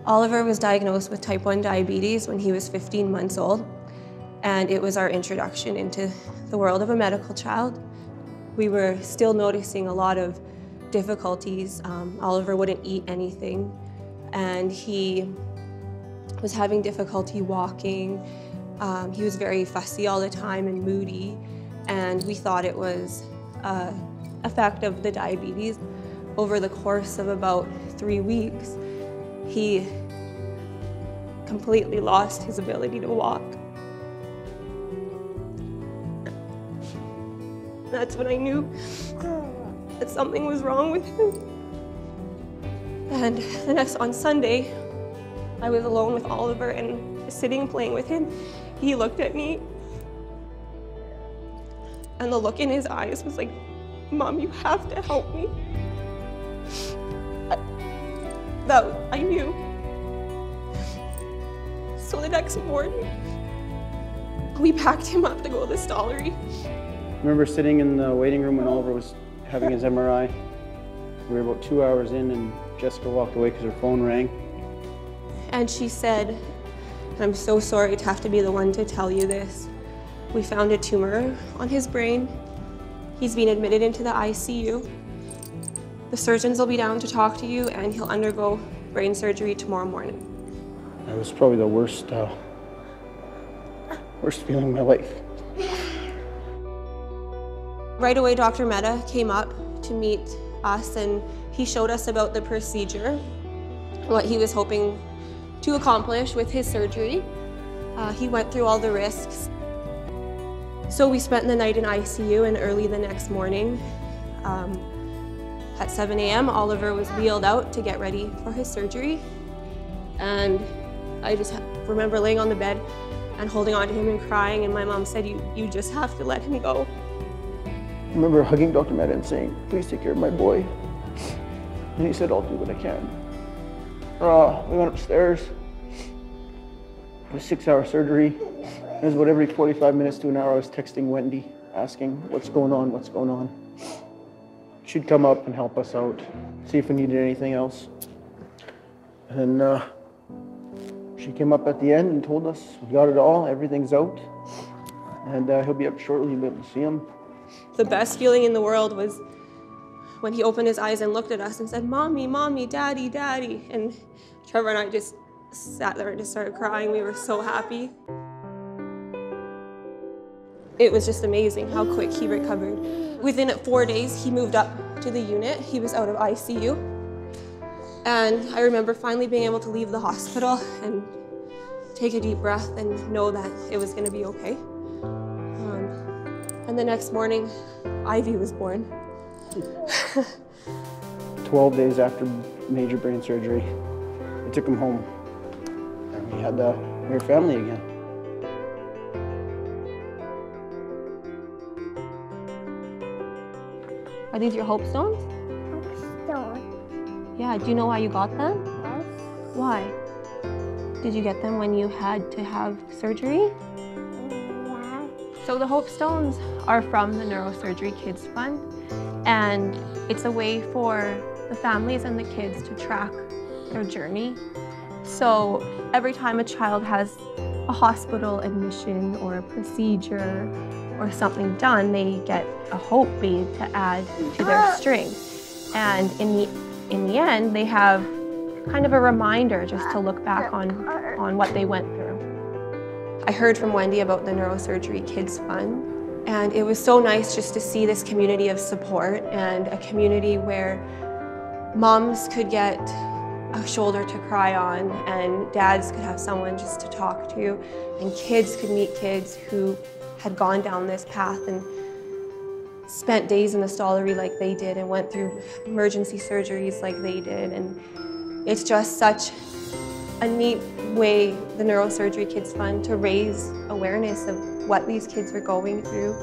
Oliver was diagnosed with type 1 diabetes when he was 15 months old, and it was our introduction into the world of a medical child. We were still noticing a lot of difficulties. Oliver wouldn't eat anything, and he was having difficulty walking. He was very fussy all the time and moody, and we thought it was an effect of the diabetes. Over the course of about 3 weeks, he completely lost his ability to walk. That's when I knew that something was wrong with him. And on Sunday, I was alone with Oliver and sitting playing with him. He looked at me, and the look in his eyes was like, "Mom, you have to help me." I knew. So the next morning, we packed him up to go to Stollery. I remember sitting in the waiting room when Oliver was having his MRI. We were about 2 hours in, and Jessica walked away because her phone rang. And she said, "I'm so sorry to have to be the one to tell you this. We found a tumor on his brain. He's been admitted into the ICU. The surgeons will be down to talk to you, and he'll undergo brain surgery tomorrow morning." That was probably the worst feeling of my life. Right away, Dr. Mehta came up to meet us, and he showed us about the procedure, what he was hoping to accomplish with his surgery. He went through all the risks. So we spent the night in ICU, and early the next morning, at 7 a.m., Oliver was wheeled out to get ready for his surgery. And I just remember laying on the bed and holding on to him and crying, and my mom said, you just have to let him go. I remember hugging Dr. Mehta and saying, "Please take care of my boy." And he said, "I'll do what I can." We went upstairs. It was a 6-hour surgery. It was about every 45 minutes to an hour I was texting Wendy, asking, "What's going on, what's going on?" She'd come up and help us out, see if we needed anything else. And she came up at the end and told us, "We got it all, everything's out, and he'll be up shortly, you'll be able to see him." The best feeling in the world was when he opened his eyes and looked at us and said, "Mommy, Mommy, Daddy, Daddy." And Trevor and I just sat there and just started crying. We were so happy. It was just amazing how quick he recovered. Within 4 days, he moved up to the unit. He was out of ICU. And I remember finally being able to leave the hospital and take a deep breath and know that it was going to be okay. And the next morning, Ivy was born. 12 days after major brain surgery, we took him home, and we were family again. Are these your hope stones? Hope stone. Yeah, do you know why you got them? Yes. Why? Did you get them when you had to have surgery? Yeah. So the Hope Stones are from the Neurosurgery Kids Fund, and it's a way for the families and the kids to track their journey. So every time a child has a hospital admission or a procedure or something done, they get a hope bead to add to their string. And in the end, they have kind of a reminder just to look back on what they went through. I heard from Wendy about the Neurosurgery Kids Fund, and it was so nice just to see this community of support and a community where moms could get a shoulder to cry on, and dads could have someone just to talk to, and kids could meet kids who had gone down this path and spent days in the Stollery like they did and went through emergency surgeries like they did. And it's just such a neat way, the Neurosurgery Kids Fund, to raise awareness of what these kids are going through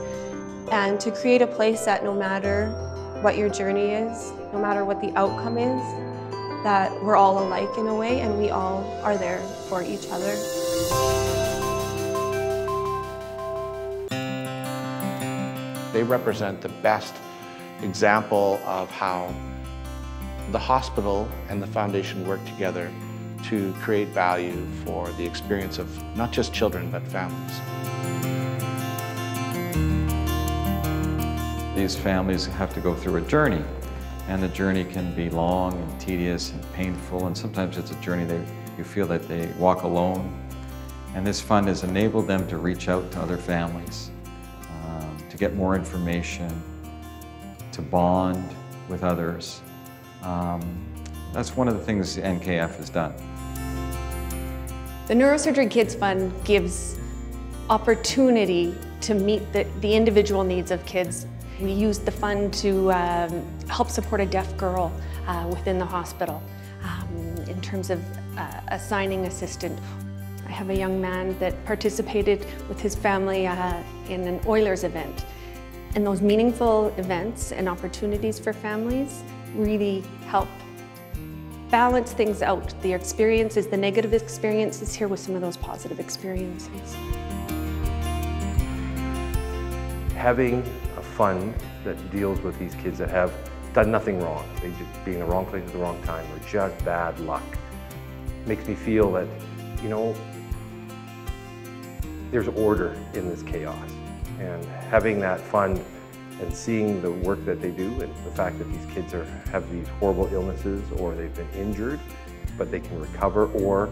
and to create a place that no matter what your journey is, no matter what the outcome is, that we're all alike in a way and we all are there for each other. They represent the best example of how the hospital and the foundation work together to create value for the experience of not just children, but families. These families have to go through a journey, and the journey can be long and tedious and painful, and sometimes it's a journey you feel that they walk alone. And this fund has enabled them to reach out to other families, to get more information, to bond with others. That's one of the things NKF has done. The Neurosurgery Kids Fund gives opportunity to meet the individual needs of kids. We used the fund to help support a deaf girl within the hospital in terms of assigning assistant. I have a young man that participated with his family in an Oilers event. And those meaningful events and opportunities for families really help balance things out. The experiences, the negative experiences here with some of those positive experiences. Having a fund that deals with these kids that have done nothing wrong, they just be in the wrong place at the wrong time, or just bad luck, makes me feel that, you know, there's order in this chaos. And having that fund and seeing the work that they do, and the fact that these kids have these horrible illnesses, or they've been injured, but they can recover, or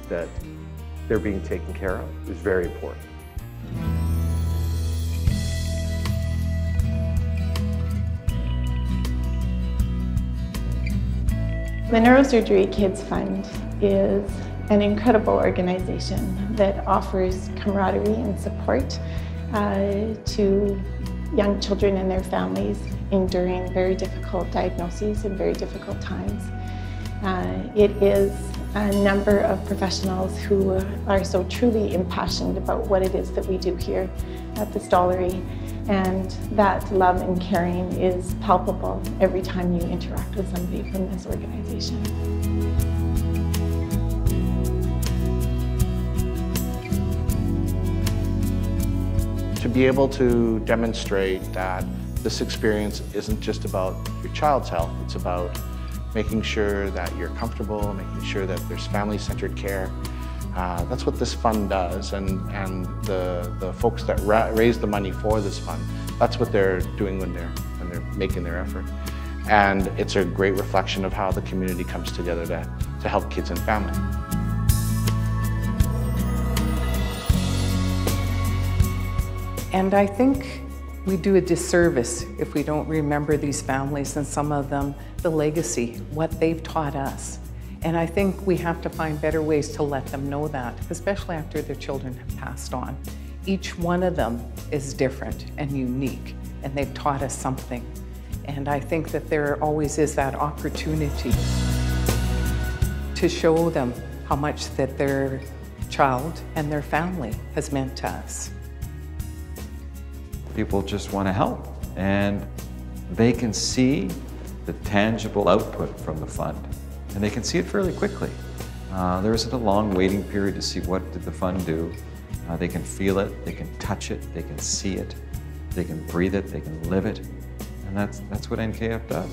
that they're being taken care of, is very important. The Neurosurgery Kids Fund is an incredible organization that offers camaraderie and support to young children and their families enduring very difficult diagnoses and very difficult times. It is a number of professionals who are so truly impassioned about what it is that we do here at the Stollery, and that love and caring is palpable every time you interact with somebody from this organization. To be able to demonstrate that this experience isn't just about your child's health, it's about making sure that you're comfortable, making sure that there's family-centered care. That's what this fund does, and the folks that raise the money for this fund, that's what they're doing when they're making their effort. And it's a great reflection of how the community comes together to help kids and family. And I think we do a disservice if we don't remember these families, and some of them, the legacy, what they've taught us. And I think we have to find better ways to let them know that, especially after their children have passed on. Each one of them is different and unique, and they've taught us something. And I think that there always is that opportunity to show them how much that their child and their family has meant to us. People just want to help, and they can see the tangible output from the fund, and they can see it fairly quickly. There isn't a long waiting period to see what did the fund do. They can feel it, they can touch it, they can see it, they can breathe it, they can live it, and that's what NKF does.